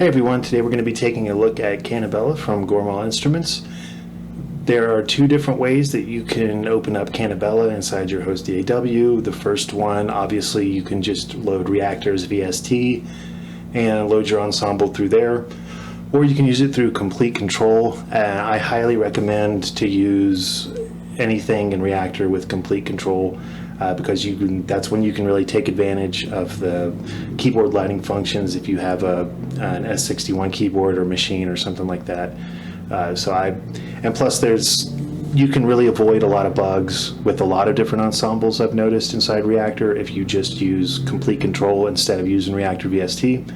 Hey everyone, today we're going to be taking a look at Cannibella from Goremall Instruments. There are two different ways that you can open up Cannibella inside your host DAW. The first one, obviously, you can just load Reaktor's VST and load your ensemble through there, or you can use it through Complete Control. I highly recommend to use anything in Reaktor with Complete Control because that's when you can really take advantage of the keyboard lighting functions if you have an S61 keyboard or machine or something like that. And plus you can really avoid a lot of bugs with a lot of different ensembles I've noticed inside Reaktor if you just use Complete Control instead of using Reaktor VST.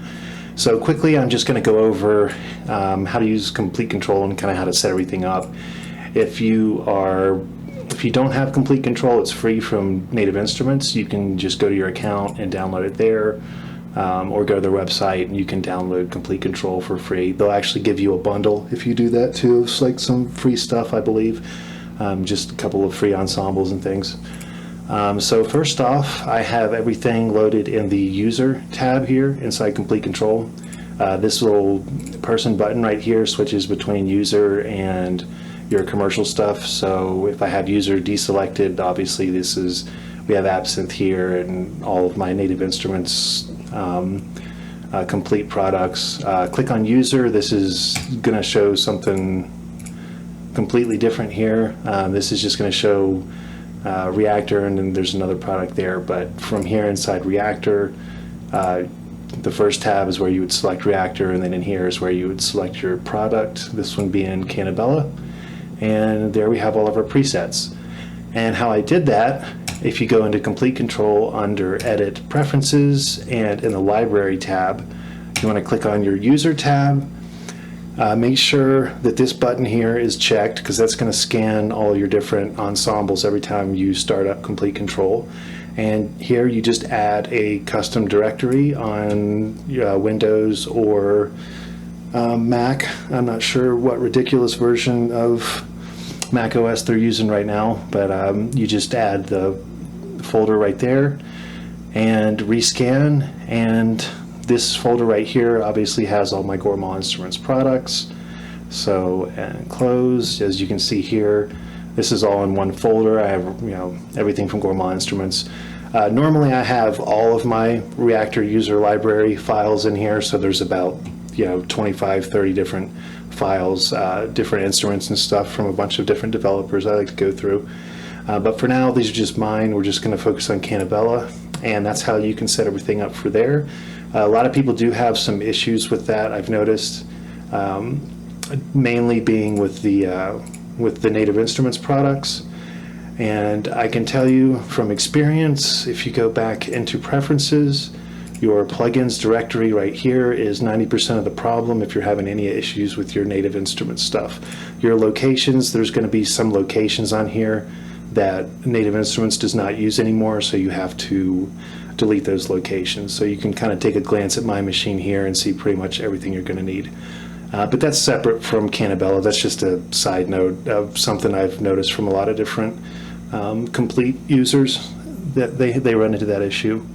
So quickly, I'm just going to go over how to use Complete Control and kind of how to set everything up. If you don't have Complete Control, it's free from Native Instruments. You can just go to your account and download it there, or go to their website and you can download Complete Control for free. They'll actually give you a bundle if you do that too. It's like some free stuff, I believe, just a couple of free ensembles and things. So first off, I have everything loaded in the User tab here inside Complete Control. This little person button right here switches between User and your commercial stuff. So if I have User deselected, obviously we have Synth here and all of my Native Instruments Complete products. Click on User. This is going to show something completely different here. This is just going to show Reaktor, and then there's another product there. But from here inside Reaktor, the first tab is where you would select Reaktor, and then in here is where you would select your product, this one being Cannibella. And there we have all of our presets. And how I did that, if you go into Complete Control under Edit Preferences and in the Library tab, you want to click on your User tab. Make sure that this button here is checked because that's going to scan all your different ensembles every time you start up Complete Control. And here you just add a custom directory on Windows or Mac. I'm not sure what ridiculous version of Mac OS they're using right now, but you just add the folder right there and rescan, and this folder right here obviously has all my Goremall Instruments products. So, and close. As you can see here, this is all in one folder. I have everything from Goremall Instruments. Normally I have all of my Reaktor user library files in here, so there's about 25-30 different files, different instruments and stuff from a bunch of different developers I like to go through. But for now, these are just mine. We're just going to focus on Cannibella, and that's how you can set everything up for there. A lot of people do have some issues with that, I've noticed, mainly being with the Native Instruments products. And I can tell you from experience, if you go back into Preferences, your plugins directory right here is 90% of the problem if you're having any issues with your Native Instruments stuff. Your locations, there's going to be some locations on here that Native Instruments does not use anymore, so you have to delete those locations. So you can kind of take a glance at my machine here and see pretty much everything you're going to need. But that's separate from Cannibella. That's just a side note of something I've noticed from a lot of different Complete users that they run into that issue.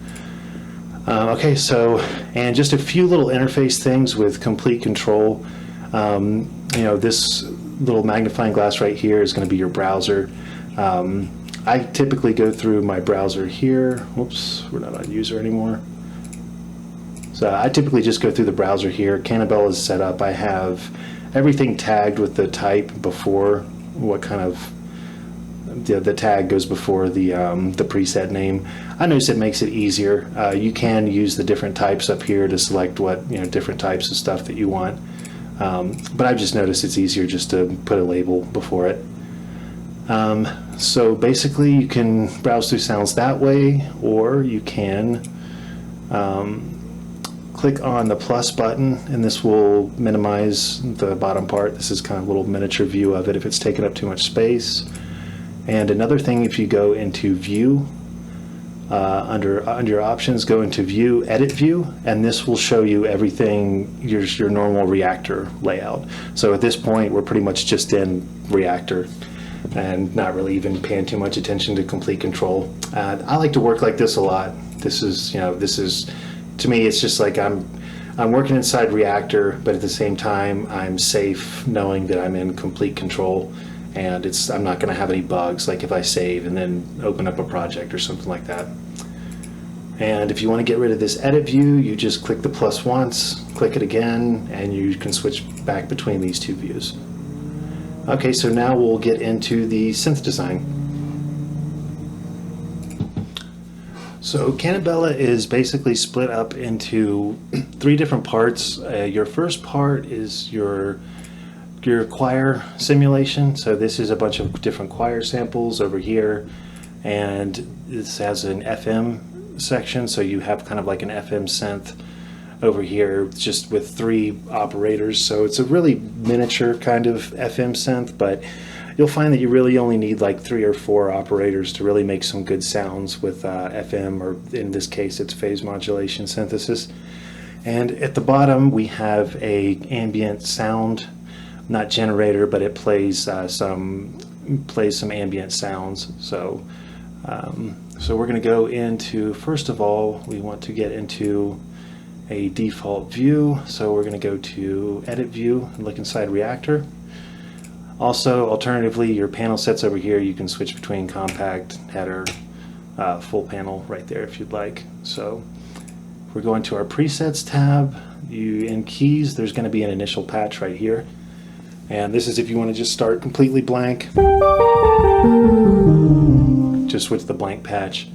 Okay, so, and just a few little interface things with Complete Control. This little magnifying glass right here is going to be your browser. I typically go through my browser here. Whoops, we're not on User anymore. So I typically just go through the browser here. Cannibella is set up. I have everything tagged with the type before what kind of the tag goes before the preset name. I notice it makes it easier. You can use the different types up here to select what different types of stuff that you want. But I've just noticed it's easier just to put a label before it. So basically, you can browse through sounds that way, or you can click on the plus button, and this will minimize the bottom part. This is kind of a little miniature view of it if it's taking up too much space. And another thing, if you go into View, under Options, go into View, Edit View, and this will show you everything, your normal Reaktor layout. So at this point, we're pretty much just in Reaktor and not really even paying too much attention to Complete Control. I like to work like this a lot. This is, to me, it's just like I'm I'm working inside Reaktor, but at the same time, I'm safe knowing that I'm in complete control, and I'm not going to have any bugs, like if I save and then open up a project or something like that. And if you want to get rid of this edit view, you just click the plus once, click it again, and you can switch back between these two views. Okay, so now we'll get into the synth design. So Cannibella is basically split up into 3 different parts. Your first part is your choir simulation. So this is a bunch of different choir samples over here, and this has an FM section, so you have kind of like an FM synth over here just with 3 operators. So it's a really miniature kind of FM synth, but you'll find that you really only need like 3 or 4 operators to really make some good sounds with FM, or in this case it's phase modulation synthesis. And at the bottom we have a ambient sound, not generator, but it plays some ambient sounds. So so we're going to go into, first of all, we want to get into a default view. So we're going to go to edit view and look inside Reaktor. Also, alternatively, your panel sets over here, you can switch between compact, header, full panel right there if you'd like. So we're going to our presets tab. In keys, there's going to be an initial patch right here. And this is if you want to just start completely blank. Just switch the blank patch.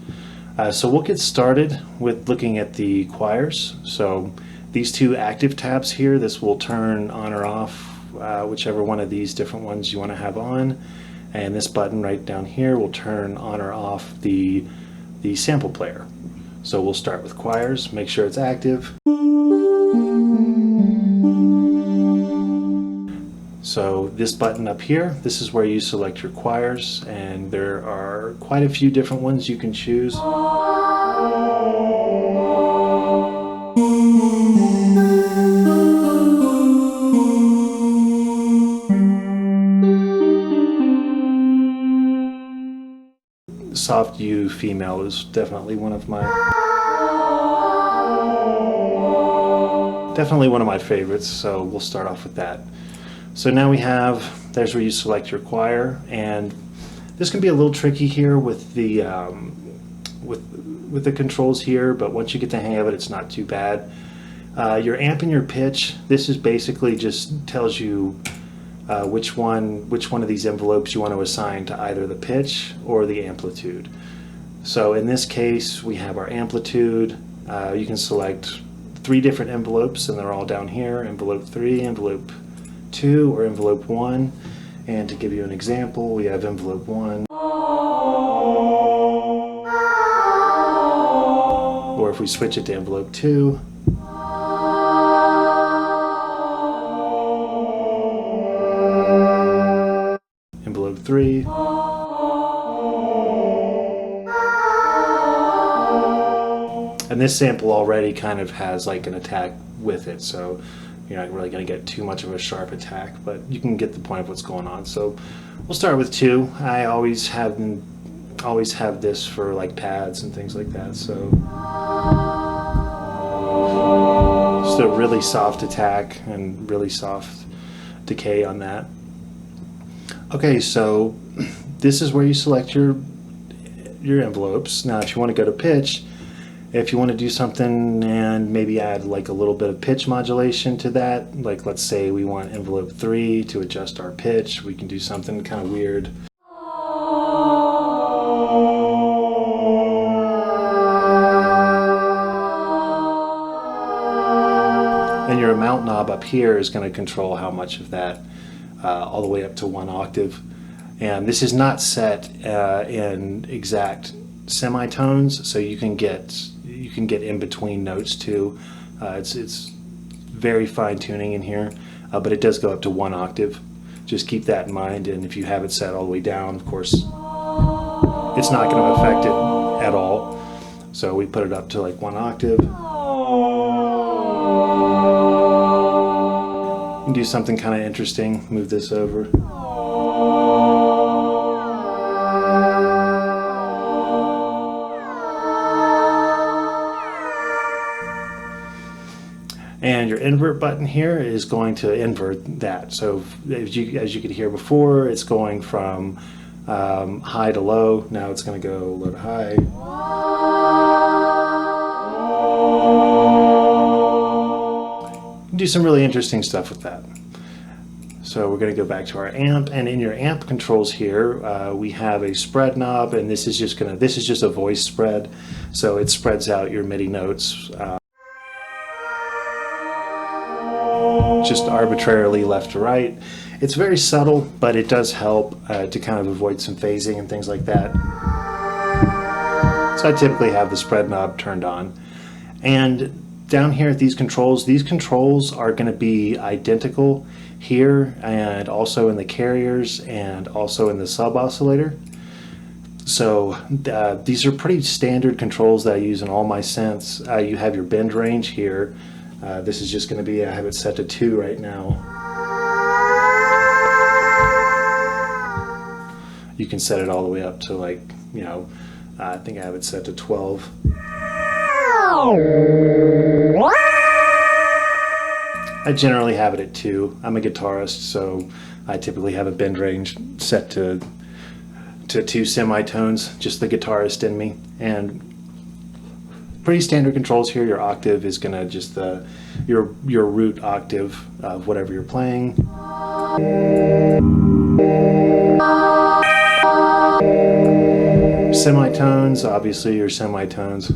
So we'll get started with looking at the choirs. So these 2 active tabs here, this will turn on or off whichever one of these different ones you want to have on. And this button right down here will turn on or off the sample player. So we'll start with choirs, make sure it's active. So this button up here, this is where you select your choirs, and there are quite a few different ones you can choose. Soft U female is definitely one of my favorites, so we'll start off with that. So now there's where you select your choir, and this can be a little tricky here with the with the controls here, but once you get the hang of it, it's not too bad. Your amp and your pitch, this is basically just tells you which one of these envelopes you want to assign to either the pitch or the amplitude. So in this case, we have our amplitude. You can select 3 different envelopes, and they're all down here: envelope 3, envelope 2, or envelope 1. And to give you an example, we have envelope 1. Or if we switch it to envelope 2, envelope 3, and this sample already kind of has like an attack with it, so you're not really going to get too much of a sharp attack, but you can get the point of what's going on. So we'll start with 2. I always have this for like pads and things like that. So just a really soft attack and really soft decay on that. Okay, so this is where you select your envelopes. Now if you want to go to pitch, if you want to do something and maybe add like a little bit of pitch modulation to that, like let's say we want envelope 3 to adjust our pitch, we can do something kind of weird. And your amount knob up here is going to control how much of that, all the way up to 1 octave. And this is not set in exact semitones, so you can get in between notes too. It's very fine tuning in here, but it does go up to 1 octave. Just keep that in mind, and if you have it set all the way down, of course, it's not going to affect it at all. So we put it up to like 1 octave. And do something kind of interesting, move this over. And your invert button here is going to invert that. So as you could hear before, it's going from high to low. Now it's going to go low to high. You can do some really interesting stuff with that. So we're going to go back to our amp, and in your amp controls here, we have a spread knob, and this is just a voice spread, so it spreads out your MIDI notes just arbitrarily left to right. It's very subtle, but it does help to kind of avoid some phasing and things like that. So I typically have the spread knob turned on. And down here at these controls are going to be identical here and also in the carriers and also in the sub oscillator. So these are pretty standard controls that I use in all my synths. You have your bend range here. This is just going to be, I have it set to 2 right now. You can set it all the way up to, like, you know, I think I have it set to 12. I generally have it at 2. I'm a guitarist, so I typically have a bend range set to 2 semitones, just the guitarist in me. And pretty standard controls here. Your octave is gonna just your root octave of whatever you're playing. Semitones, obviously your semitones.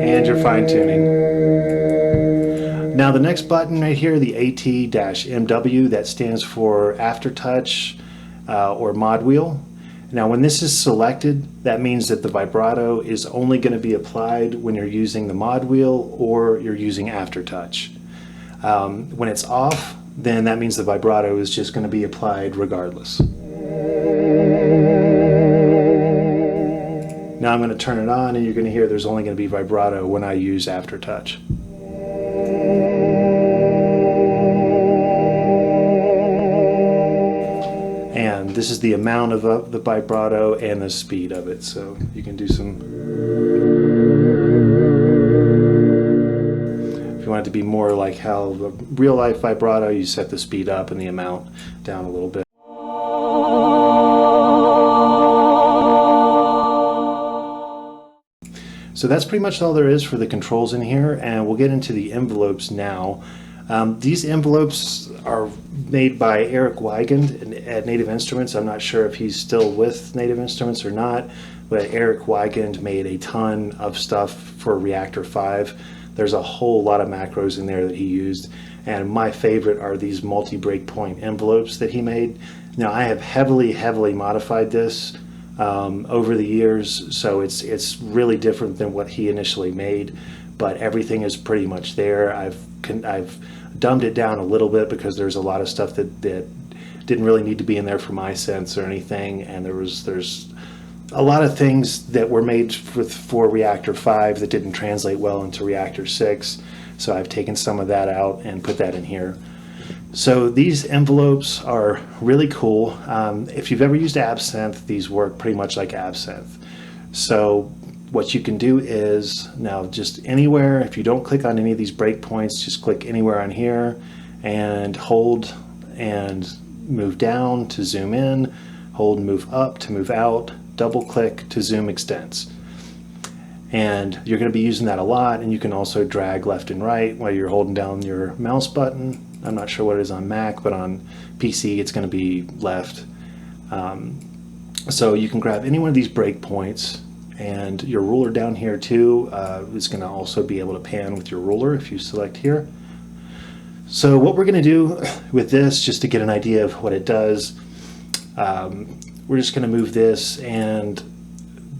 And your fine tuning. Now the next button right here, the AT-MW, that stands for aftertouch or mod wheel. Now when this is selected, that means that the vibrato is only going to be applied when you're using the mod wheel or you're using aftertouch. When it's off, then that means the vibrato is just going to be applied regardless. Now I'm going to turn it on, and you're going to hear there's only going to be vibrato when I use aftertouch. And this is the amount of the vibrato and the speed of it, so you can do some. If you want it to be more like how the real life vibrato, you set the speed up and the amount down a little bit. So that's pretty much all there is for the controls in here, and we'll get into the envelopes now. These envelopes are made by Eric Weigand at Native Instruments. I'm not sure if he's still with Native Instruments or not, but Eric Weigand made a ton of stuff for Reaktor 5. There's a whole lot of macros in there that he used, and my favorite are these multi-breakpoint envelopes that he made. Now I have heavily modified this over the years, so it's really different than what he initially made, but everything is pretty much there. I've dumbed it down a little bit because there's a lot of stuff that didn't really need to be in there for my sense or anything, and there's a lot of things that were made for Reaktor 5 that didn't translate well into Reaktor 6, so I've taken some of that out and put that in here. So these envelopes are really cool. If you've ever used Absynth, these work pretty much like Absynth. So what you can do is, now just anywhere, if you don't click on any of these breakpoints, just click anywhere on here and hold and move down to zoom in, hold and move up to move out, double click to zoom extents. And you're going to be using that a lot, and you can also drag left and right while you're holding down your mouse button. I'm not sure what it is on Mac, but on PC it's going to be left. So you can grab any one of these breakpoints, and your ruler down here too is going to also be able to pan with your ruler if you select here. So what we're going to do with this, just to get an idea of what it does, we're just going to move this, and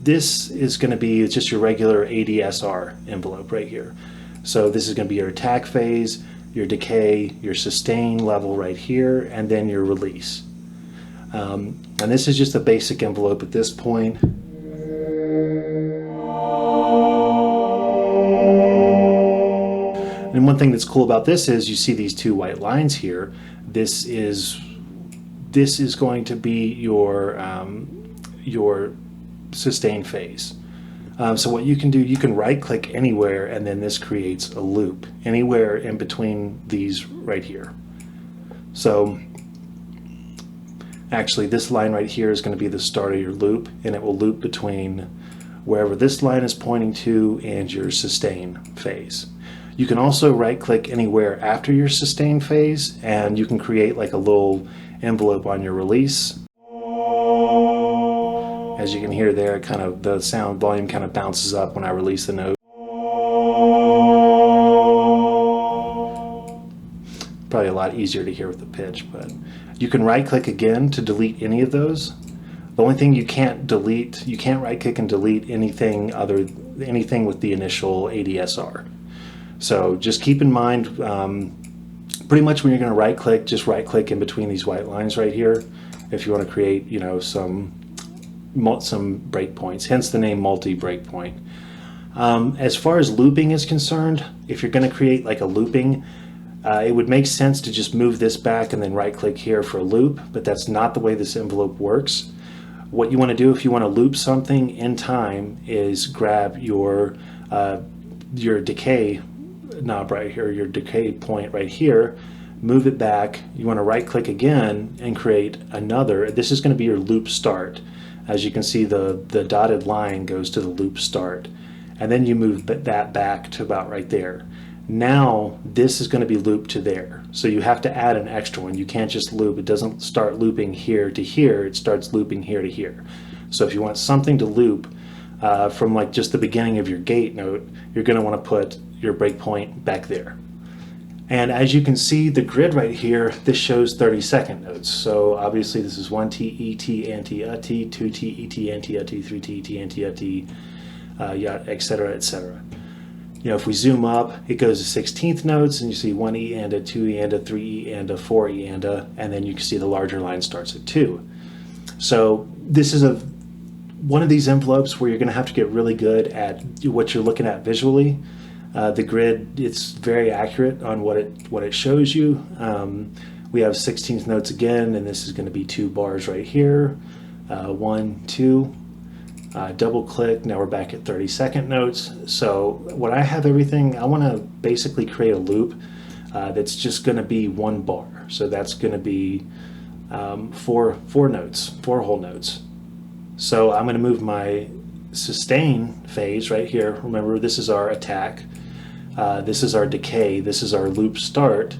this is going to be just your regular ADSR envelope right here. So this is going to be your attack phase, your decay, your sustain level right here, and then your release. And this is just a basic envelope at this point. And one thing that's cool about this is you see these two white lines here. This is going to be your sustain phase. So what you can do, you can right click anywhere, and then this creates a loop anywhere in between these right here. So actually this line right here is going to be the start of your loop, and it will loop between wherever this line is pointing to and your sustain phase. You can also right click anywhere after your sustain phase, and you can create like a little envelope on your release. As you can hear there, kind of the sound volume kind of bounces up when I release the note. Probably a lot easier to hear with the pitch, but you can right click again to delete any of those. The only thing you can't delete, you can't right click and delete anything with the initial ADSR. So just keep in mind, pretty much when you're going to right click, just right click in between these white lines right here if you want to create, you know, some breakpoints, hence the name multi-breakpoint. As far as looping is concerned, if you're going to create like a looping, it would make sense to just move this back and then right click here for a loop, but that's not the way this envelope works. What you want to do if you want to loop something in time is grab your decay knob right here, your decay point right here, move it back. You want to right click again and create another. This is going to be your loop start. As you can see, the dotted line goes to the loop start, and then you move that back to about right there. Now this is going to be looped to there, so you have to add an extra one. You can't just loop. It doesn't start looping here to here, it starts looping here to here. So if you want something to loop from like just the beginning of your gate note, you're going to want to put your breakpoint back there. And as you can see, the grid right here, this shows 30-second notes. So obviously this is 1T, ET, anti-UT, 2T, ET, anti-UT, 3T, ET, anti-UT, etc., etc. You know, if we zoom up, it goes to 16th notes, and you see 1E and a 2E and a 3E and a 4E and a, and then you can see the larger line starts at 2. So this is one of these envelopes where you're going to have to get really good at what you're looking at visually. The grid, it's very accurate on what it shows you. We have 16th notes again, and this is going to be 2 bars right here. 1, 2. Double click, now we're back at 30-second notes. So when I have everything, I want to basically create a loop that's just going to be 1 bar. So that's going to be 4 notes, 4 whole notes. So I'm going to move my sustain phase right here. Remember, this is our attack. This is our decay. This is our loop start,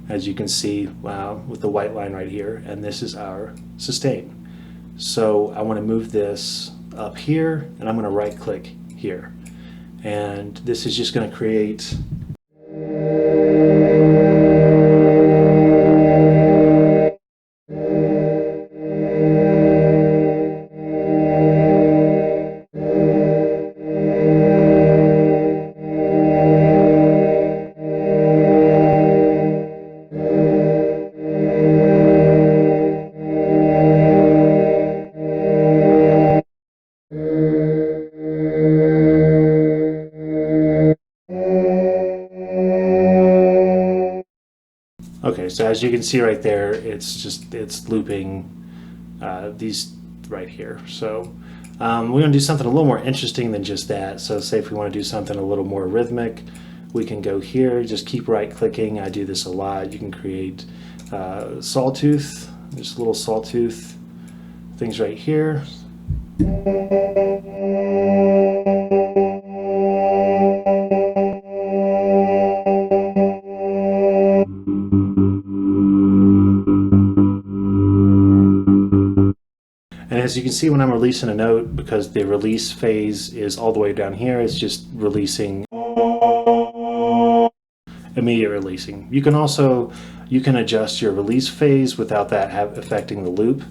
as you can see with the white line right here. And this is our sustain. So I want to move this up here, and I'm going to right click here, and this is just going to create okay, so as you can see right there, it's looping these right here. So we're going to do something a little more interesting than just that. So say if we want to do something a little more rhythmic, we can go here, just keep right clicking. I do this a lot. You can create sawtooth, just little sawtooth things right here. And as you can see, when I'm releasing a note, because the release phase is all the way down here, it's just releasing, immediate releasing. You can adjust your release phase without that affecting the loop.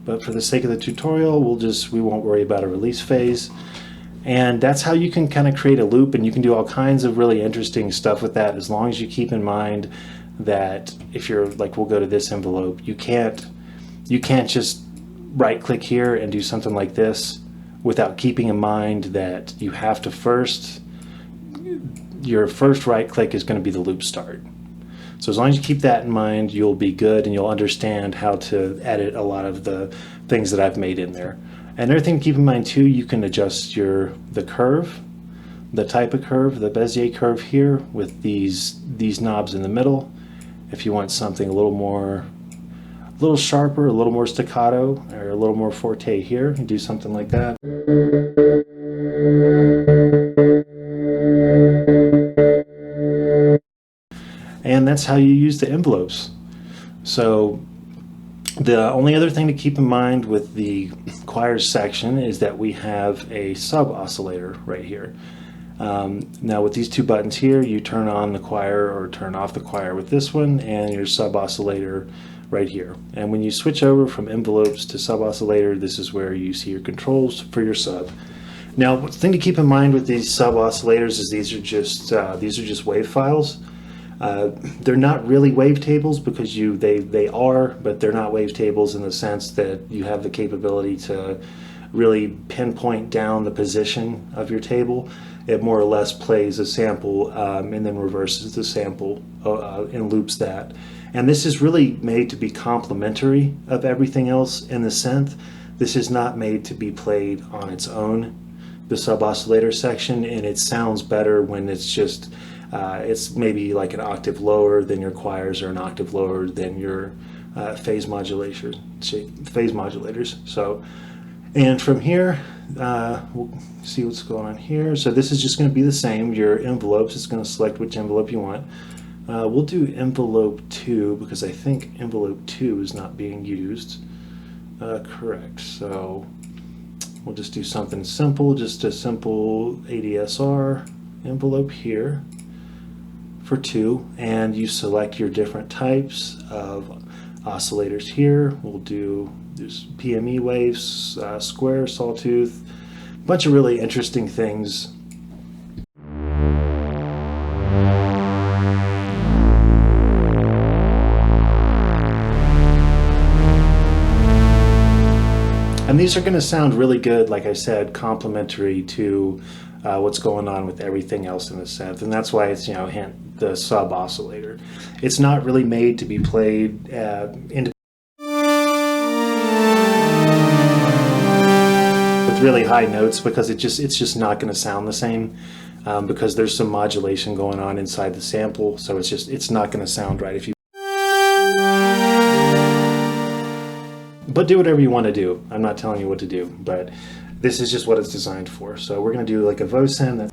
But for the sake of the tutorial, we won't worry about a release phase. And that's how you can kind of create a loop, and you can do all kinds of really interesting stuff with that, as long as you keep in mind that if you're like, we'll go to this envelope, you can't just right click here and do something like this without keeping in mind that you have to first your first right click is going to be the loop start. So as long as you keep that in mind, you'll be good and you'll understand how to edit a lot of the things that I've made in there. And another thing to keep in mind too, you can adjust the curve, the type of curve, the Bezier curve here with these knobs in the middle. If you want something a little sharper, a little more staccato, or a little more forte here, you do something like that. And that's how you use the envelopes. So the only other thing to keep in mind with the choirs section is that we have a sub oscillator right here. Now with these two buttons here, you turn on the choir or turn off the choir with this one, and your sub oscillator right here. And when you switch over from envelopes to sub oscillator, this is where you see your controls for your sub. Now, the thing to keep in mind with these sub oscillators is these are just wave files. They're not really wavetables because they are, but they're not wavetables in the sense that you have the capability to really pinpoint down the position of your table. It more or less plays a sample and then reverses the sample and loops that. And this is really made to be complementary of everything else in the synth. This is not made to be played on its own, the sub oscillator section, and it sounds better when it's just it's maybe like an octave lower than your choirs or an octave lower than your phase modulators. So, and from here, we'll see what's going on here. So this is just going to be the same. Your envelopes, it's going to select which envelope you want. We'll do envelope 2 because I think envelope 2 is not being used. Correct. So we'll just do something simple, just a simple ADSR envelope here for 2, and you select your different types of oscillators here. We'll do there's PME waves, square, sawtooth, a bunch of really interesting things. And these are going to sound really good, like I said, complementary to what's going on with everything else in the synth, and that's why it's, you know, hint the sub oscillator. It's not really made to be played with really high notes because it's just not going to sound the same because there's some modulation going on inside the sample, so it's not going to sound right if you. But do whatever you want to do. I'm not telling you what to do, but this is just what it's designed for. So we're going to do like a Vosen.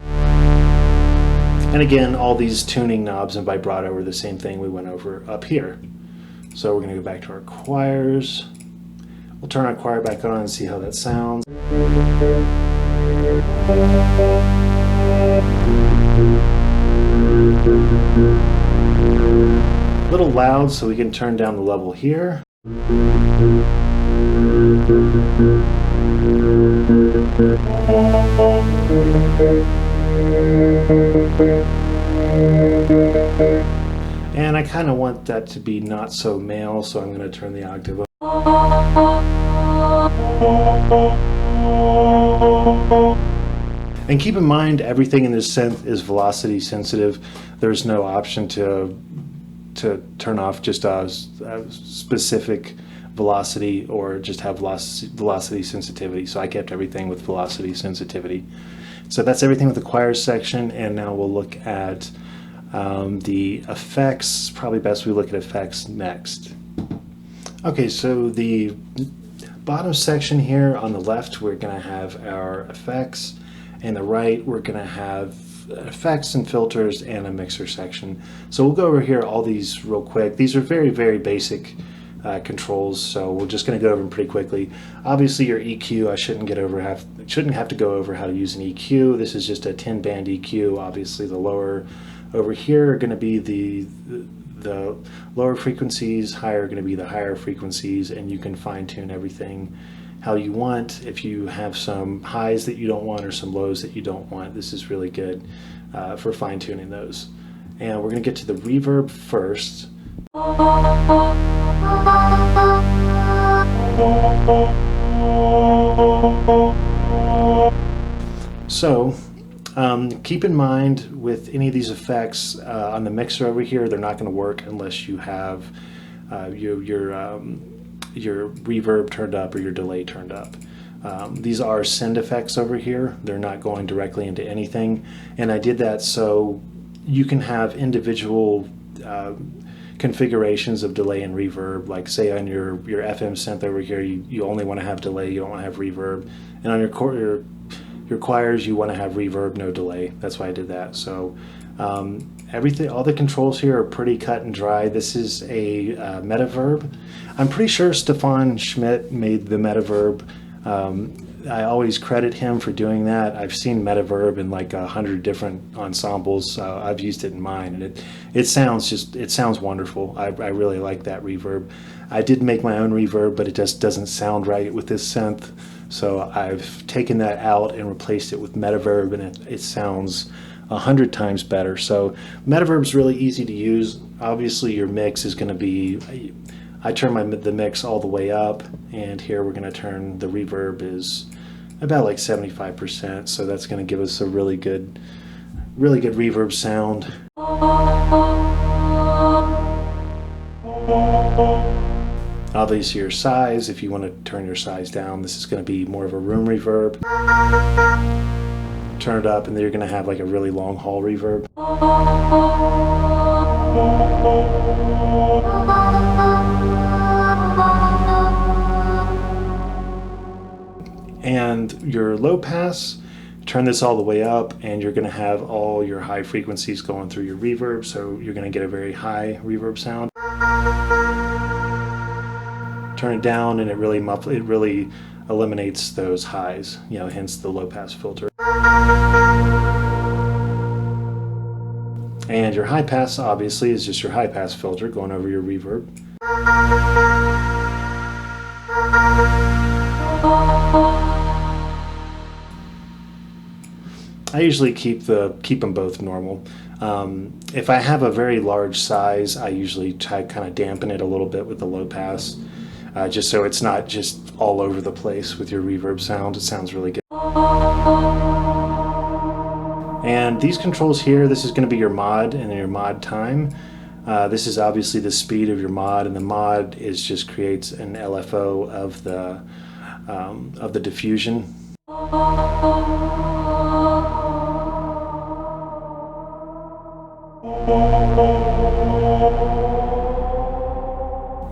And again, all these tuning knobs and vibrato are the same thing we went over up here. So we're going to go back to our choirs. We'll turn our choir back on and see how that sounds. A little loud, so we can turn down the level here. And I kind of want that to be not so male, so I'm going to turn the octave up. And keep in mind, everything in this synth is velocity sensitive. There's no option to turn off just a specific velocity or just have velocity sensitivity. So I kept everything with velocity sensitivity. So that's everything with the choirs section, and now we'll look at the effects. Probably best we look at effects next. Okay, so the bottom section here on the left, we're going to have our effects, and the right, we're going to have effects and filters and a mixer section. So we'll go over here all these real quick. These are very, very basic controls, so we're just going to go over them pretty quickly. Obviously your EQ, I shouldn't have to go over how to use an EQ. This is just a 10-band EQ. Obviously the lower over here are going to be the lower frequencies, higher are going to be the higher frequencies, and you can fine-tune everything how you want. If you have some highs that you don't want or some lows that you don't want, this is really good for fine-tuning those. And we're going to get to the reverb first. So Keep in mind with any of these effects on the mixer over here, they're not going to work unless you have your reverb turned up or your delay turned up. These are send effects over here. They're not going directly into anything. And I did that so you can have individual configurations of delay and reverb. Like say on your FM synth over here, you only want to have delay, you don't want to have reverb. And on your choirs, you want to have reverb, no delay. That's why I did that. So everything, all the controls here are pretty cut and dry. This is a metaverb. I'm pretty sure Stefan Schmidt made the metaverb. I always credit him for doing that. I've seen metaverb in like 100 different ensembles. I've used it in mine, and it sounds wonderful. I really like that reverb. I did make my own reverb, but it just doesn't sound right with this synth. So I've taken that out and replaced it with metaverb, and it sounds 100 times better. So metaverb is really easy to use. Obviously your mix is going to be, I turn the mix all the way up, and here we're going to turn the reverb is about like 75%, so that's going to give us a really good reverb sound. Obviously your size, if you want to turn your size down, this is going to be more of a room reverb. Turn it up, and then you're going to have like a really long haul reverb. And your low pass, turn this all the way up, and you're going to have all your high frequencies going through your reverb, so you're going to get a very high reverb sound. Turn it down, and it really eliminates those highs, hence the low pass filter. And your high pass obviously is just your high pass filter going over your reverb. I usually keep them both normal. If I have a very large size, I usually try to kind of dampen it a little bit with the low pass, just so it's not just all over the place with your reverb sound. It sounds really good. And these controls here, this is going to be your mod and your mod time. This is obviously the speed of your mod, and the mod just creates an LFO of the diffusion.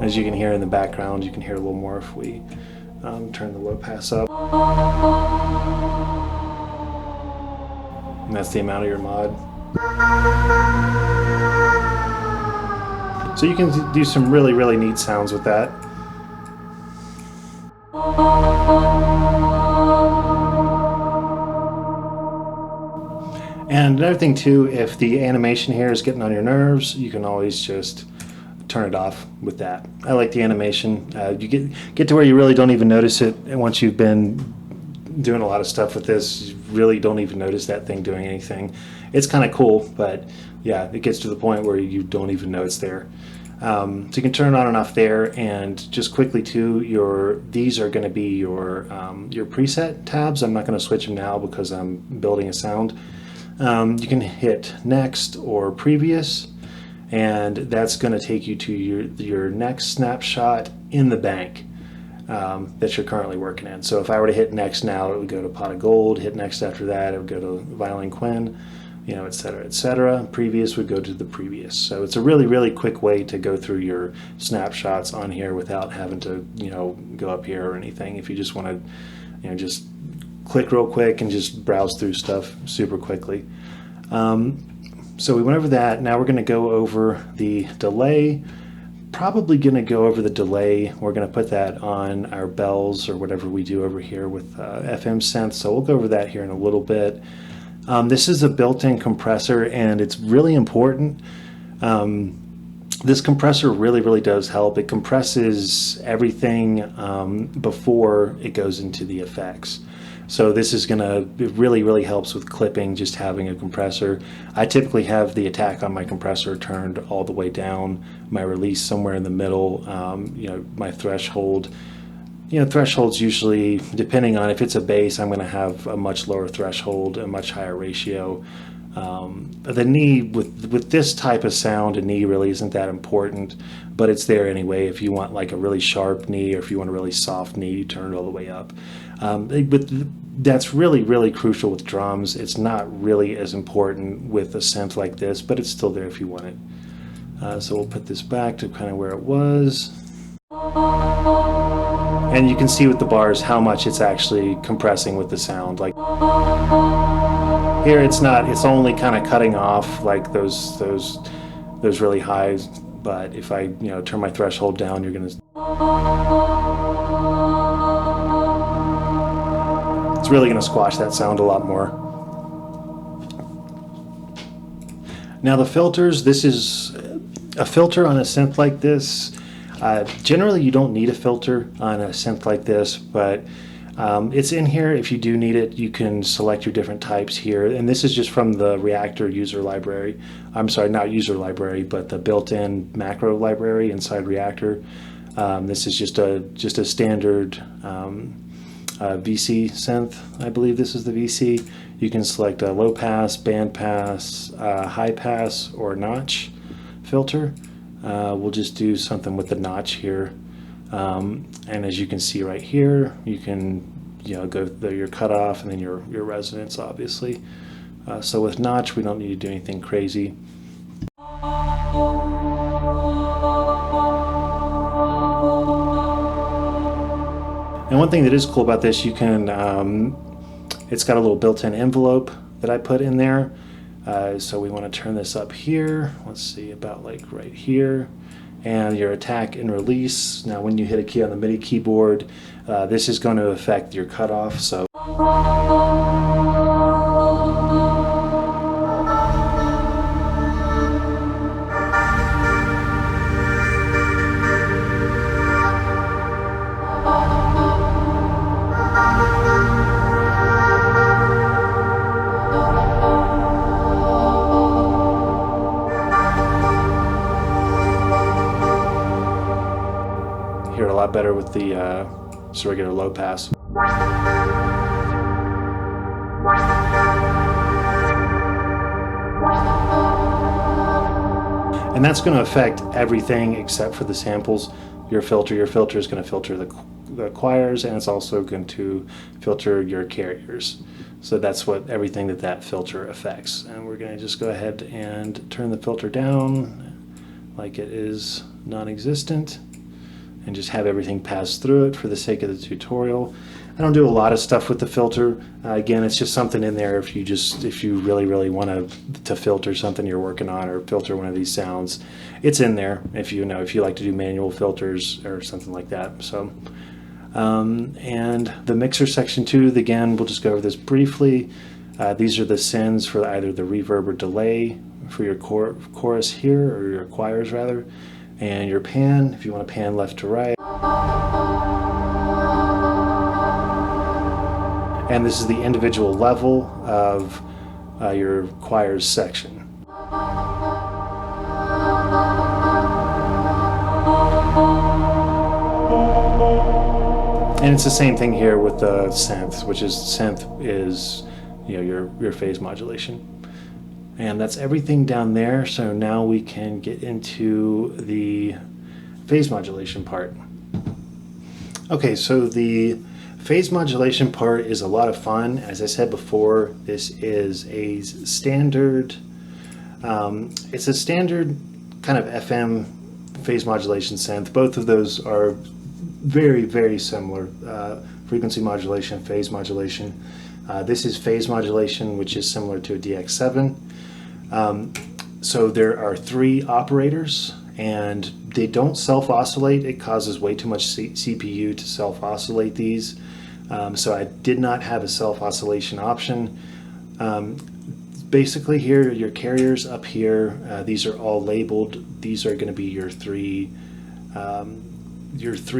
As you can hear in the background, you can hear a little more if we turn the low pass up. And that's the amount of your mod. So you can do some really, really neat sounds with that. And another thing too, if the animation here is getting on your nerves, you can always just turn it off with that. I like the animation. You get to where you really don't even notice it, and once you've been doing a lot of stuff with this, you really don't even notice that thing doing anything. It's kind of cool, but yeah, it gets to the point where you don't even know it's there. So you can turn it on and off there, and just quickly too, these are going to be your preset tabs. I'm not going to switch them now because I'm building a sound. You can hit next or previous, and that's going to take you to your next snapshot in the bank that you're currently working in. So if I were to hit next now, it would go to Pot of Gold. Hit next after that, it would go to Violin Quinn, etc., etc. Previous would go to the previous. So it's a really, really quick way to go through your snapshots on here without having to, go up here or anything. If you just want to, just click real quick and just browse through stuff super quickly. So we went over that. Now we're going to go over the delay. Probably going to go over the delay. We're going to put that on our bells or whatever we do over here with FM synth. So we'll go over that here in a little bit. This is a built-in compressor, and it's really important. This compressor really, really does help. It compresses everything before it goes into the effects. So this is it really, really helps with clipping, just having a compressor. I typically have the attack on my compressor turned all the way down, my release somewhere in the middle, my threshold You know, thresholds usually, depending on if it's a bass, I'm going to have a much lower threshold, a much higher ratio. The knee, with this type of sound, a knee really isn't that important, but it's there anyway. If you want like a really sharp knee, or if you want a really soft knee, you turn it all the way up. But that's really, really crucial with drums. It's not really as important with a synth like this, but it's still there if you want it. So we'll put this back to kind of where it was. And you can see with the bars how much it's actually compressing with the sound. Like here it's not, it's only kind of cutting off like those really highs, but if I, you know, turn my threshold down, you're gonna, it's really gonna squash that sound a lot more. Now the filters, this is a filter on a synth like this. Generally, you don't need a filter on a synth like this, but it's in here. If you do need it, you can select your different types here. And this is just from the Reaktor user library. I'm sorry, not user library, but the built-in macro library inside Reaktor. This is just a standard VC synth. I believe this is the VC. You can select a low pass, band pass, high pass, or notch filter. We'll just do something with the notch here, and as you can see right here, you can, you know, go through your cutoff and then your resonance, obviously. So with notch, we don't need to do anything crazy. And one thing that is cool about this, you can, it's got a little built-in envelope that I put in there. So we want to turn this up here. Let's see, about like right here. And your attack and release. Now when you hit a key on the MIDI keyboard, this is going to affect your cutoff. So hear it a lot better with the just regular low pass. And that's going to affect everything except for the samples. Your filter is going to filter the choirs, and it's also going to filter your carriers. So that's what everything that filter affects. And we're going to just go ahead and turn the filter down like it is non-existent, and just have everything pass through it for the sake of the tutorial. I don't do a lot of stuff with the filter. Again, it's just something in there if you really want to filter something you're working on, or filter one of these sounds. It's in there if you like to do manual filters or something like that. So, and the mixer section too. Again, we'll just go over this briefly. These are the sends for either the reverb or delay for your chorus here, or your choirs rather. And your pan, if you want to pan left to right. And this is the individual level of your choirs section. And it's the same thing here with the synth, which is, you know, your phase modulation. And that's everything down there. So now we can get into the phase modulation part. Okay, so the phase modulation part is a lot of fun. As I said before, this is a standard, it's a standard kind of FM phase modulation synth. Both of those are very, very similar. Frequency modulation, phase modulation. This is phase modulation, which is similar to a DX7. So there are 3 operators, and they don't self-oscillate. It causes way too much CPU to self-oscillate these. So I did not have a self-oscillation option. Basically here, your carriers up here, these are all labeled. These are going to be your 3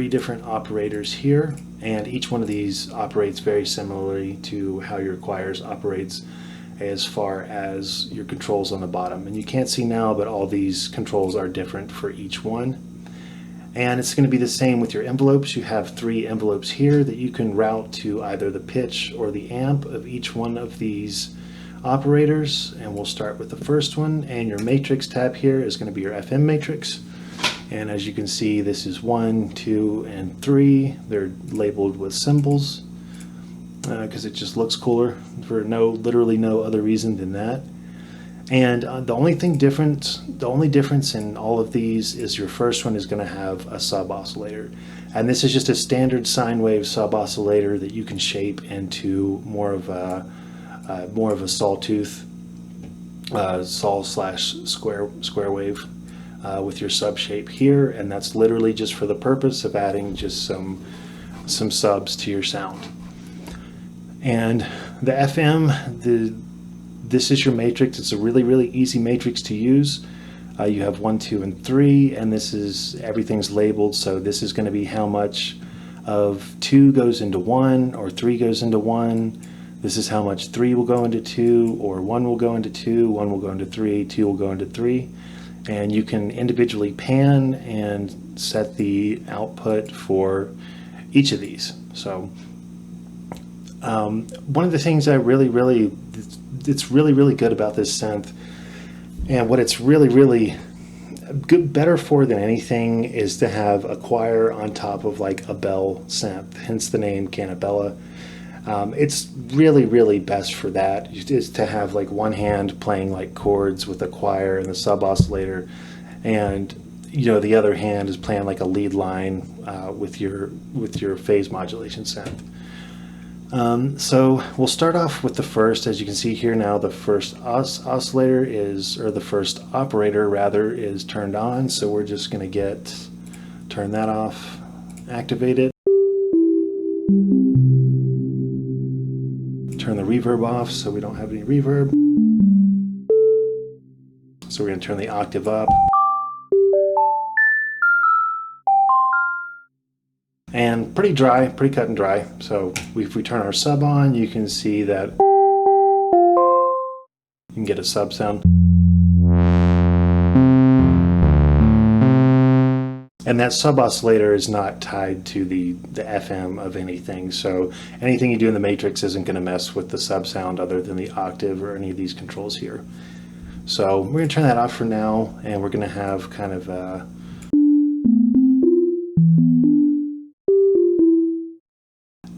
different operators here, and each one of these operates very similarly to how your choirs operates as far as your controls on the bottom. And you can't see now, but all these controls are different for each one. And it's going to be the same with your envelopes. You have 3 envelopes here that you can route to either the pitch or the amp of each one of these operators. And we'll start with the first one. And your matrix tab here is going to be your FM matrix. And as you can see, this is 1, 2, and 3. They're labeled with symbols because it just looks cooler for literally no other reason than that. And the only difference in all of these is your first one is going to have a sub oscillator, and this is just a standard sine wave sub oscillator that you can shape into more of a sawtooth, saw/square wave with your sub shape here, and that's literally just for the purpose of adding just some subs to your sound. And the FM, this is your matrix. It's a really easy matrix to use. You have 1, 2, and 3, and everything's labeled. So this is going to be how much of 2 goes into 1 or 3 goes into 1. This is how much 3 will go into 2, or 1 will go into 2, 1 will go into 3, 2 will go into 3. And you can individually pan and set the output for each of these. So one of the things it's really good about this synth, and what it's really better for than anything, is to have a choir on top of like a bell synth, hence the name Cannibella. It's really best for that, is to have like one hand playing like chords with a choir and the sub oscillator, and the other hand is playing like a lead line with your phase modulation synth. So we'll start off with the first. As you can see here now, the first oscillator the first operator rather, is turned on. So we're just going to turn that off, activate it. Turn the reverb off so we don't have any reverb. So we're going to turn the octave up. And pretty dry, pretty cut and dry. So if we turn our sub on, you can see that you can get a sub sound. And that sub oscillator is not tied to the FM of anything. So anything you do in the matrix isn't going to mess with the sub sound other than the octave or any of these controls here. So we're going to turn that off for now, and we're going to have kind of a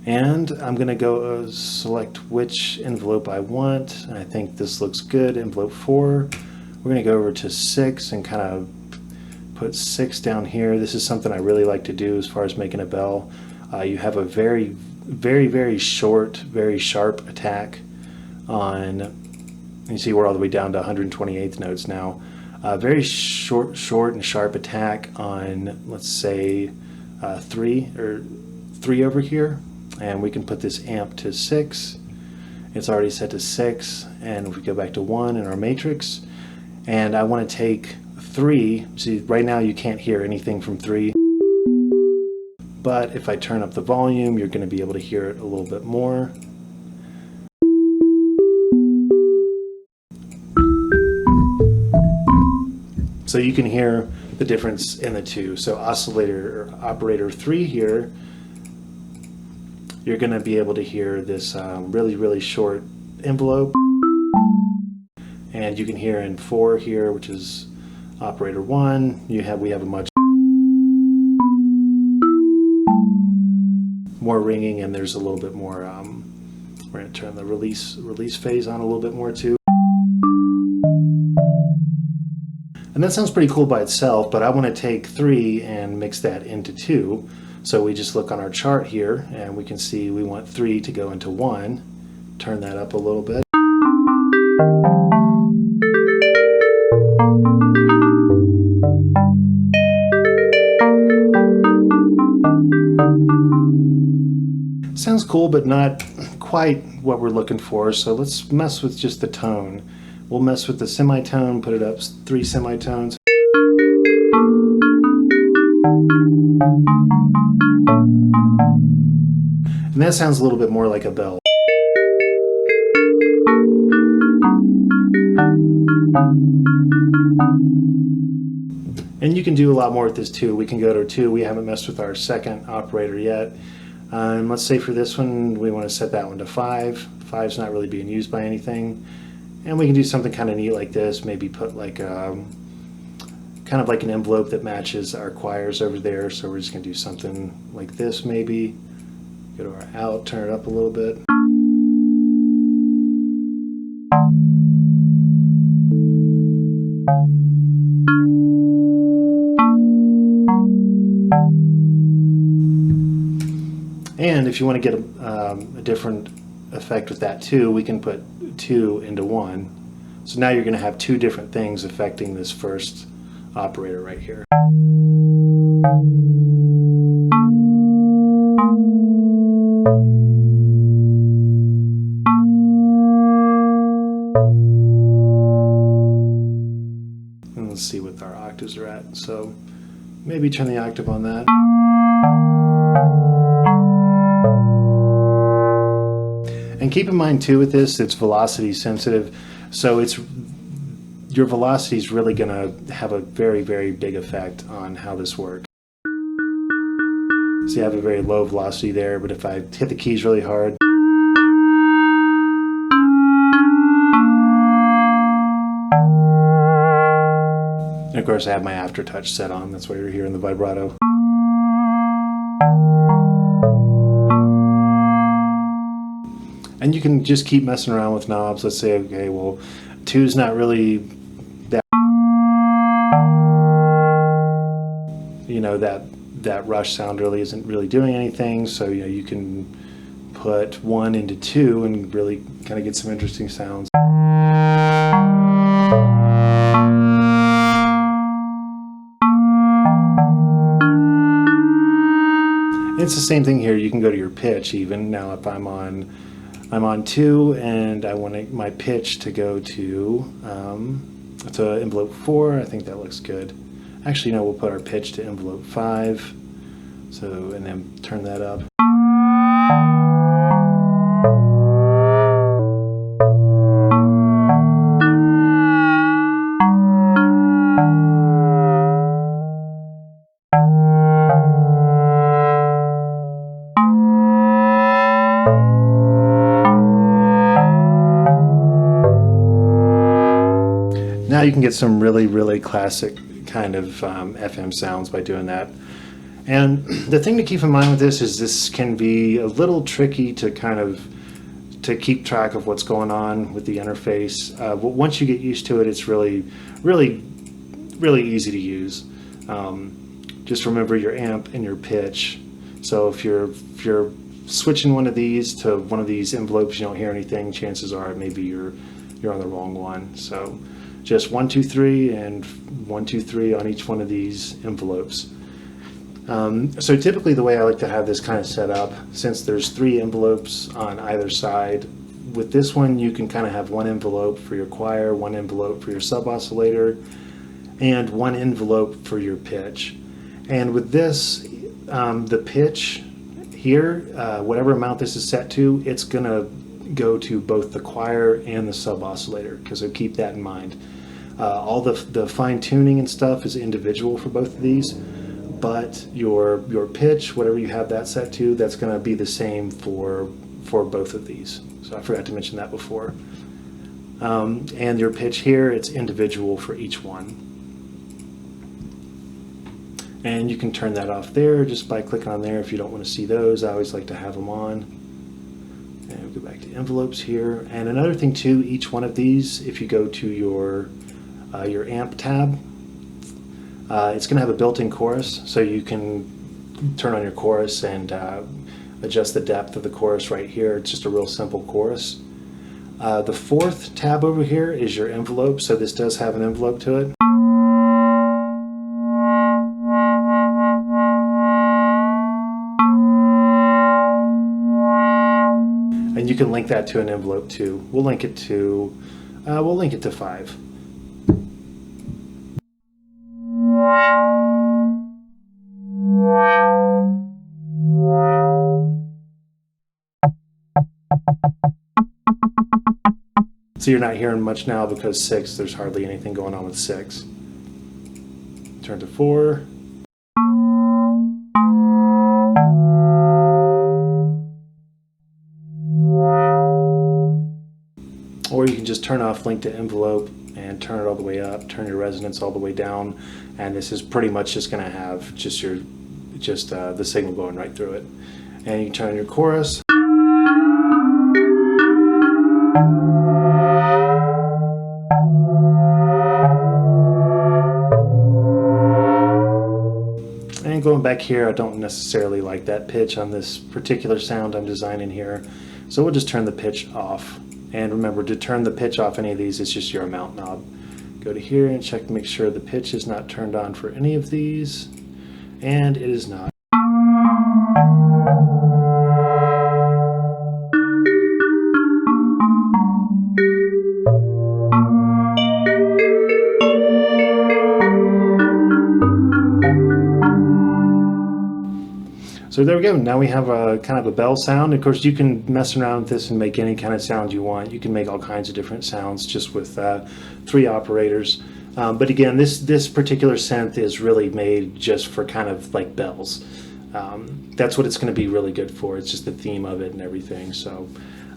and I'm going to go select which envelope I want. And I think this looks good, envelope 4. We're going to go over to 6 and kind of put 6 down here. This is something I really like to do as far as making a bell. You have a very short, very sharp attack on, you see we're all the way down to 128th notes now. Very short and sharp attack on, let's say, 3 over here. And we can put this amp to 6. It's already set to 6. And if we go back to 1 in our matrix, and I want to take 3. See, right now you can't hear anything from 3. But if I turn up the volume, you're going to be able to hear it a little bit more. So you can hear the difference in the two. So oscillator or operator 3 here, you're going to be able to hear this really short envelope, and you can hear in 4 here, which is operator 1. We have a much more ringing, and there's a little bit more. We're going to turn the release phase on a little bit more too, and that sounds pretty cool by itself. But I want to take 3 and mix that into 2. So we just look on our chart here, and we can see we want 3 to go into 1. Turn that up a little bit. Sounds cool, but not quite what we're looking for. So let's mess with just the tone. We'll mess with the semitone, put it up 3 semitones. And that sounds a little bit more like a bell. And you can do a lot more with this too. We can go to 2. We haven't messed with our second operator yet. And let's say for this one, we want to set that one to 5. 5's not really being used by anything. And we can do something kind of neat like this. Maybe put like kind of like an envelope that matches our choirs over there. So we're just going to do something like this maybe. Go to our out, turn it up a little bit. And if you want to get a different effect with that too, we can put 2 into 1. So now you're going to have 2 different things affecting this first operator right here. And let's see what our octaves are at. So maybe turn the octave on that. And keep in mind too with this, it's velocity sensitive, so your velocity is really going to have a very, very big effect on how this works. So you have a very low velocity there, but if I hit the keys really hard, and of course I have my aftertouch set on, that's why you're hearing the vibrato. And you can just keep messing around with knobs. Let's say, okay, well, 2's not really that, you know, that rush sound really isn't really doing anything. So, you know, you can put 1 into 2 and really kind of get some interesting sounds. It's the same thing here. You can go to your pitch even. Now if I'm on 2 and I want my pitch to go to envelope 4. I think that looks good. Actually, no, we'll put our pitch to envelope 5. So, and then turn that up. Now you can get some really, really classic kind of FM sounds by doing that. And the thing to keep in mind with this is this can be a little tricky to to keep track of what's going on with the interface. Once you get used to it, it's really, really, really easy to use. Just remember your amp and your pitch. So if you're switching one of these to one of these envelopes, you don't hear anything, chances are maybe you're on the wrong one. So just 1, 2, 3 and 1, 2, 3 on each one of these envelopes. So typically the way I like to have this kind of set up, since there's 3 envelopes on either side, with this one you can kind of have 1 envelope for your choir, 1 envelope for your sub-oscillator, and 1 envelope for your pitch. And with this, the pitch here, whatever amount this is set to, it's going to go to both the choir and the sub-oscillator, because so keep that in mind. All the fine tuning and stuff is individual for both of these, but your pitch, whatever you have that set to, that's going to be the same for both of these. So I forgot to mention that before. And your pitch here, it's individual for each one. And you can turn that off there just by clicking on there if you don't want to see those. I always like to have them on. And we'll go back to envelopes here. And another thing too, each one of these, if you go to your amp tab, it's going to have a built-in chorus, so you can turn on your chorus and adjust the depth of the chorus right here. It's just a real simple chorus. The 4th tab over here is your envelope, so this does have an envelope to it. And you can link that to an envelope too. We'll link it to 5. So you're not hearing much now because 6, there's hardly anything going on with 6. turn to 4. Or you can just turn off link to envelope and turn it all the way up, turn your resonance all the way down, and this is pretty much just going to have just the signal going right through it. And you can turn on your chorus. And going back here, I don't necessarily like that pitch on this particular sound I'm designing here, so we'll just turn the pitch off. And remember, to turn the pitch off any of these, it's just your amount knob. Go to here and check to make sure the pitch is not turned on for any of these, and it is not. So there we go. Now we have a kind of a bell sound. Of course, you can mess around with this and make any kind of sound you want. You can make all kinds of different sounds just with 3 operators. But again, this particular synth is really made just for kind of like bells. That's what it's going to be really good for. It's just the theme of it and everything. So,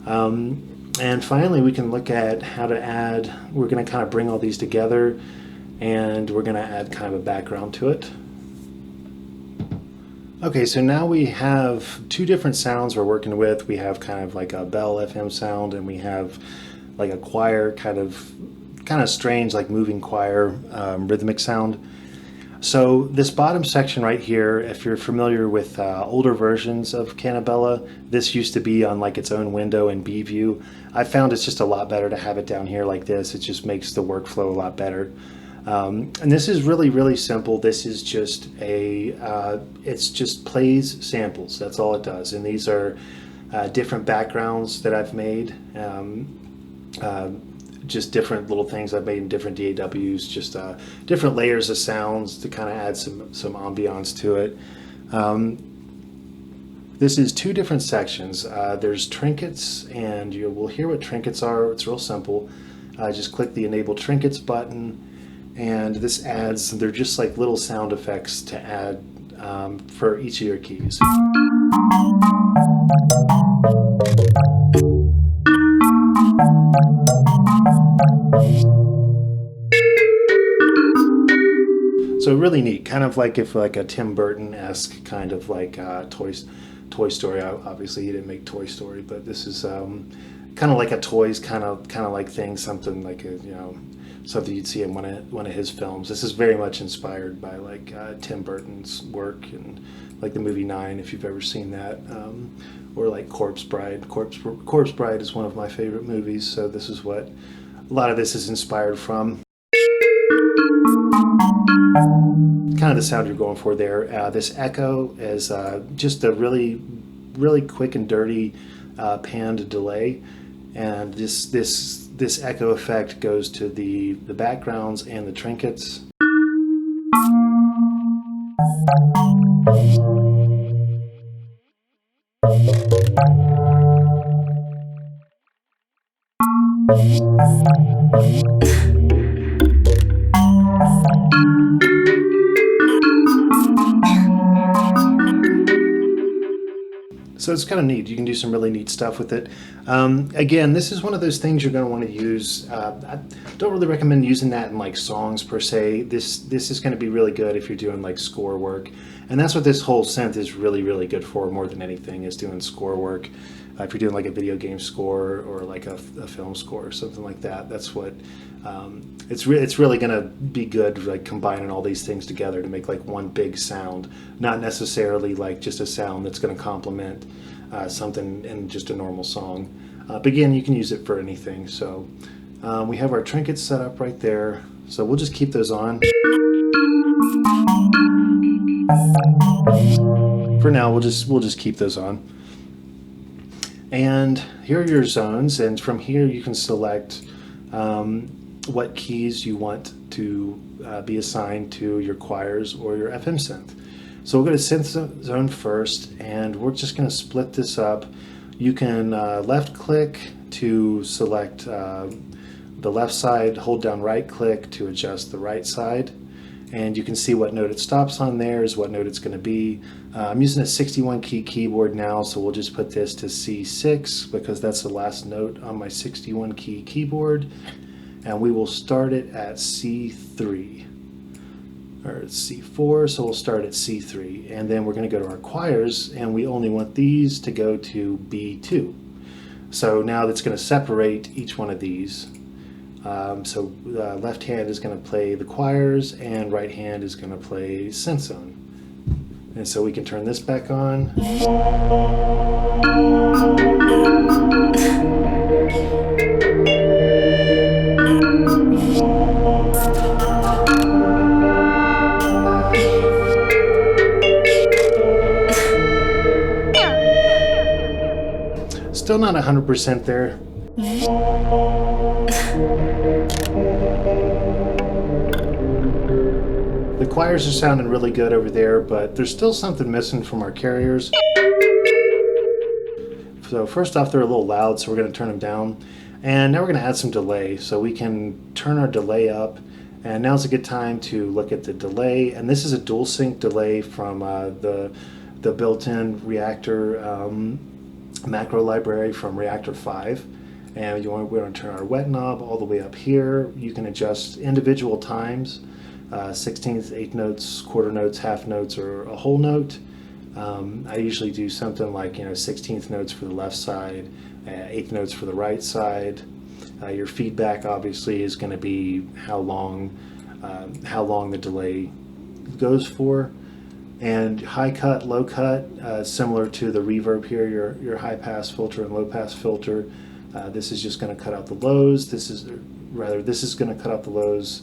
and finally, we can look at how to add. We're going to kind of bring all these together, and we're going to add kind of a background to it. Okay, so now we have 2 different sounds we're working with. We have kind of like a bell FM sound, and we have like a choir kind of strange, like moving choir rhythmic sound. So this bottom section right here, if you're familiar with older versions of Cannabella, this used to be on like its own window in B view. I found it's just a lot better to have it down here like this. It just makes the workflow a lot better. And this is really simple. This is just it's just plays samples. That's all it does. And these are different backgrounds that I've made. Just different little things I've made in different DAWs, just different layers of sounds to kind of add some ambiance to it. This is 2 different sections. There's trinkets, and you will hear what trinkets are. It's real simple. Just click the Enable Trinkets button, and this adds, they're just like little sound effects to add for each of your keys. So really neat, kind of like if like a Tim Burton-esque kind of like Toy Story. Obviously he didn't make Toy Story, but this is kind of like a toys kind of like thing, something like a, something you'd see in one of his films. This is very much inspired by like Tim Burton's work, and like the movie 9, if you've ever seen that, or like Corpse Bride. Corpse Bride is one of my favorite movies, so this is what a lot of this is inspired from. Kind of the sound you're going for there. This echo is just a really quick and dirty panned delay, and this echo effect goes to the backgrounds and the trinkets. So it's kind of neat. You can do some really neat stuff with it. Again, this is one of those things you're going to want to use. I don't really recommend using that in like songs per se. This is going to be really good if you're doing like score work. And that's what this whole synth is really good for more than anything, is doing score work. If you're doing like a video game score or like a film score or something like that, that's what it's really going to be good, like combining all these things together to make like one big sound, not necessarily like just a sound that's going to complement something in just a normal song. But again, you can use it for anything. So we have our trinkets set up right there, so we'll just keep those on. For now, we'll just keep those on. And here are your zones, and from here you can select what keys you want to be assigned to your choirs or your FM synth. So we'll go to synth zone first, and we're just going to split this up. You can left click to select the left side, hold down right click to adjust the right side, and you can see what note it stops on there is what note it's going to be. I'm using a 61 key keyboard now, so we'll just put this to C6 because that's the last note on my 61 key keyboard, and we will start it at C3 or C4, so we'll start at C3, and then we're going to go to our choirs, and we only want these to go to B2. So now that's going to separate each one of these. So left hand is going to play the choirs and right hand is going to play synth zone. And so we can turn this back on. Still not 100% there. The choirs are sounding really good over there, but there's still something missing from our carriers. So first off, they're a little loud, so we're going to turn them down. And now we're going to add some delay, so we can turn our delay up. And now's a good time to look at the delay. And this is a dual sync delay from the built-in Reaktor macro library from Reaktor 5. And we're going to turn our wet knob all the way up here. You can adjust individual times, 16th, eighth notes, quarter notes, half notes, or a whole note. I usually do something like 16th notes for the left side, eighth notes for the right side. Your feedback obviously is going to be how long the delay goes for. And high cut, low cut, similar to the reverb here, your high pass filter and low pass filter. This is just going to cut out the lows. This is going to cut out the lows,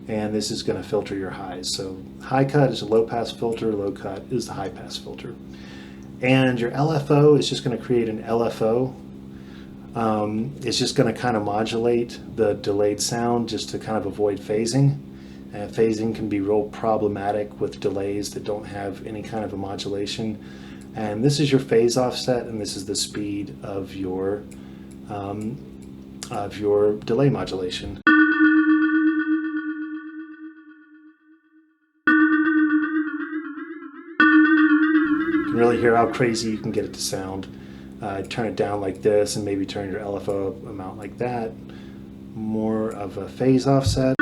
and this is going to filter your highs. So high cut is a low pass filter, low cut is the high pass filter. And your LFO is just going to create an LFO. It's just going to kind of modulate the delayed sound just to kind of avoid phasing. Phasing can be real problematic with delays that don't have any kind of a modulation. And this is your phase offset, and this is the speed of your delay modulation. You can really hear how crazy you can get it to sound. Turn it down like this and maybe turn your LFO amount like that. More of a phase offset.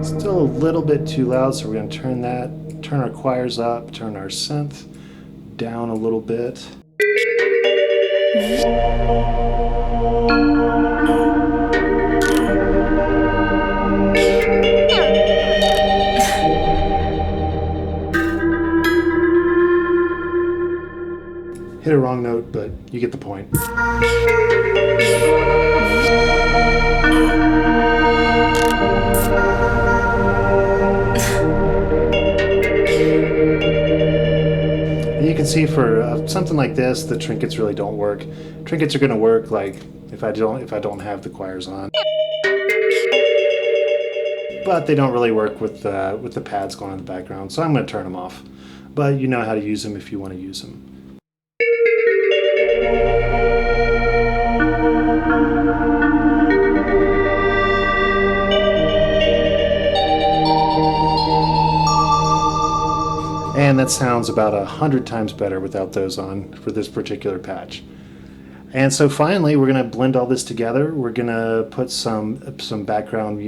Still a little bit too loud, so we're going to turn our choirs up, turn our synth down a little bit. Hit a wrong note, but you get the point. You can see for something like this, the trinkets really don't work. Trinkets are going to work like if I don't have the choirs on, but they don't really work with the pads going in the background. So I'm going to turn them off. But you know how to use them if you want to use them. And that sounds about 100 times better without those on for this particular patch. And so finally, we're going to blend all this together. We're going to put some background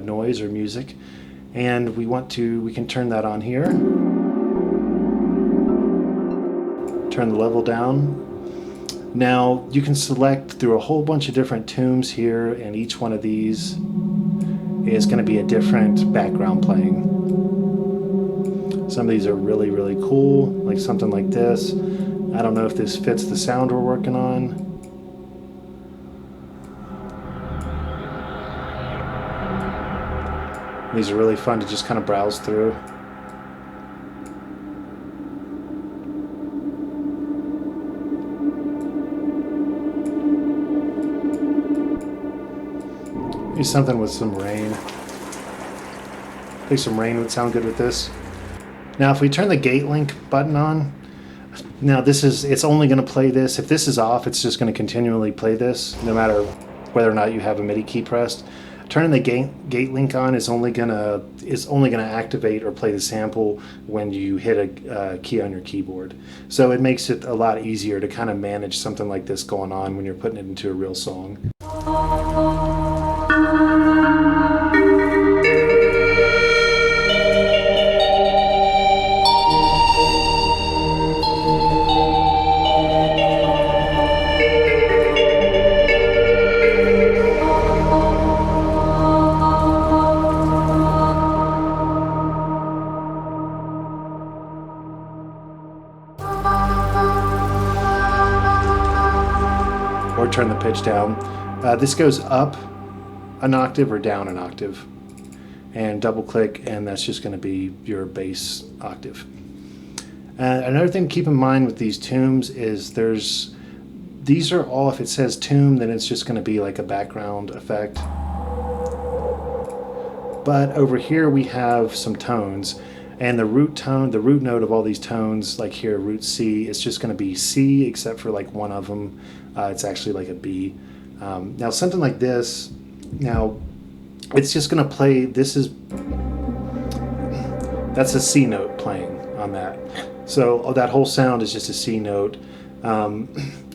noise or music, and we can turn that on here. Turn the level down. Now you can select through a whole bunch of different tunes here, and each one of these is going to be a different background playing. Some of these are really, really cool, like something like this. I don't know if this fits the sound we're working on. These are really fun to just kind of browse through. Maybe something with some rain. I think some rain would sound good with this. Now if we turn the gate link button on, Now it's only going to play this. If this is off, it's just going to continually play this, no matter whether or not you have a MIDI key pressed. Turning the gate link on is only gonna activate or play the sample when you hit a key on your keyboard. So it makes it a lot easier to kind of manage something like this going on when you're putting it into a real song. Or turn the pitch down. This goes up an octave or down an octave. And double click, and that's just going to be your bass octave. Another thing to keep in mind with these tombs is these are all, if it says tomb, then it's just going to be like a background effect. But over here we have some tones. And the root tone, the root note of all these tones, like here, root C, it's just going to be C, except for like one of them. It's actually like a B. Now something like this, now it's just going to play, that's a C note playing on that. So that whole sound is just a C note.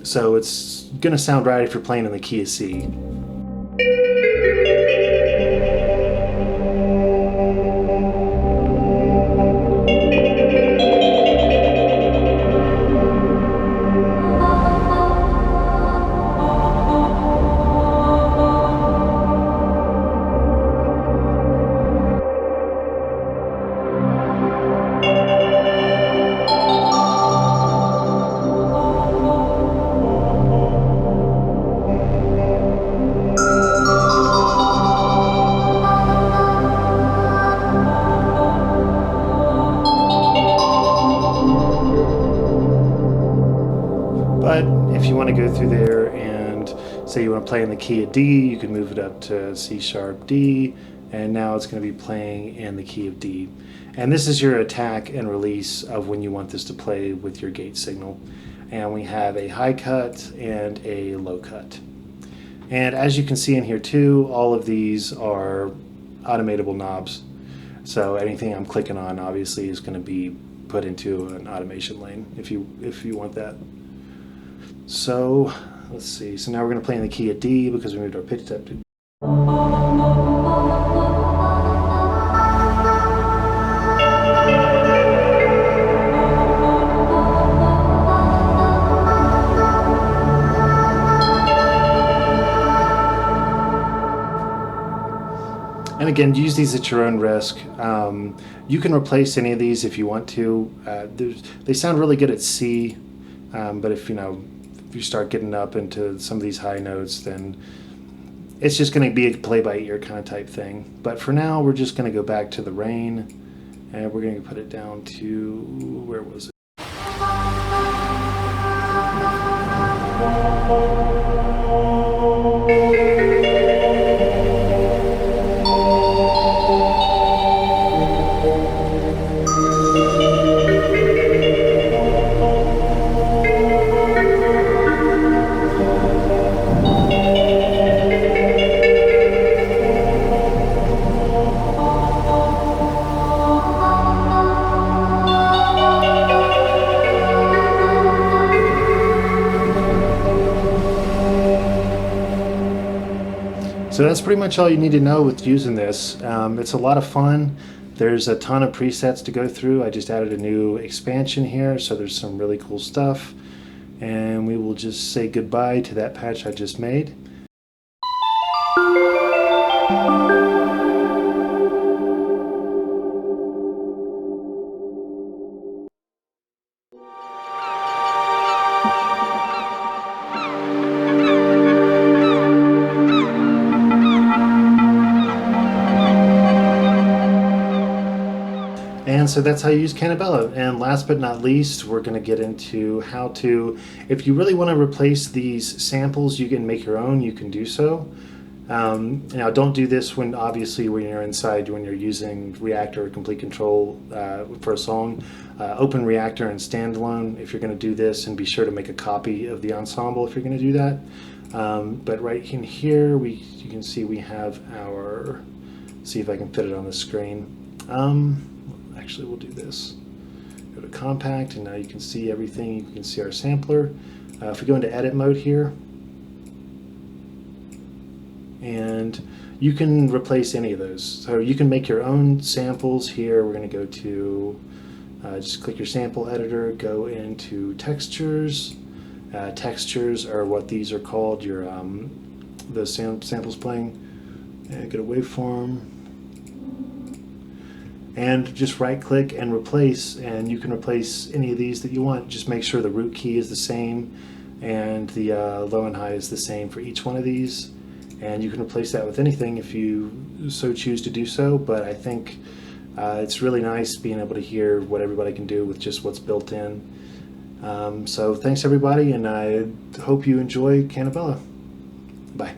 So it's going to sound right if you're playing in the key of C. But if you want to go through there and say you want to play in the key of D, you can move it up to C sharp D, and now it's going to be playing in the key of D. And this is your attack and release of when you want this to play with your gate signal. And we have a high cut and a low cut. And as you can see in here too, all of these are automatable knobs. So anything I'm clicking on obviously is going to be put into an automation lane if you want that. So let's see. So now we're going to play in the key of D because we moved our pitch up to. And again, use these at your own risk. You can replace any of these if you want to. They sound really good at C, but if you start getting up into some of these high notes, then it's just going to be a play-by-ear kind of type thing. But for now, we're just going to go back to the rain, and we're going to put it down to, where was it? So that's pretty much all you need to know with using this. It's a lot of fun. There's a ton of presets to go through. I just added a new expansion here, so there's some really cool stuff. And we will just say goodbye to that patch I just made. And so that's how you use Cannibella. And last but not least, we're going to get into how to, if you really want to replace these samples, you can make your own, you can do so. Now, don't do this when you're inside, when you're using Reaktor or Complete Control for a song. Open Reaktor and standalone if you're going to do this, and be sure to make a copy of the ensemble if you're going to do that. But right in here, you can see we have our. See if I can fit it on the screen. Actually, we'll do this. Go to Compact, and now you can see everything. You can see our sampler. If we go into Edit mode here, and you can replace any of those. So you can make your own samples here. We're going to go to, just click your sample editor, go into textures. Textures are what these are called, your the samples playing. And go to waveform. And just right click and replace, and you can replace any of these that you want. Just make sure the root key is the same and the low and high is the same for each one of these. And you can replace that with anything if you so choose to do so, but I think it's really nice being able to hear what everybody can do with just what's built in. So thanks everybody, and I hope you enjoy Cannabella. Bye.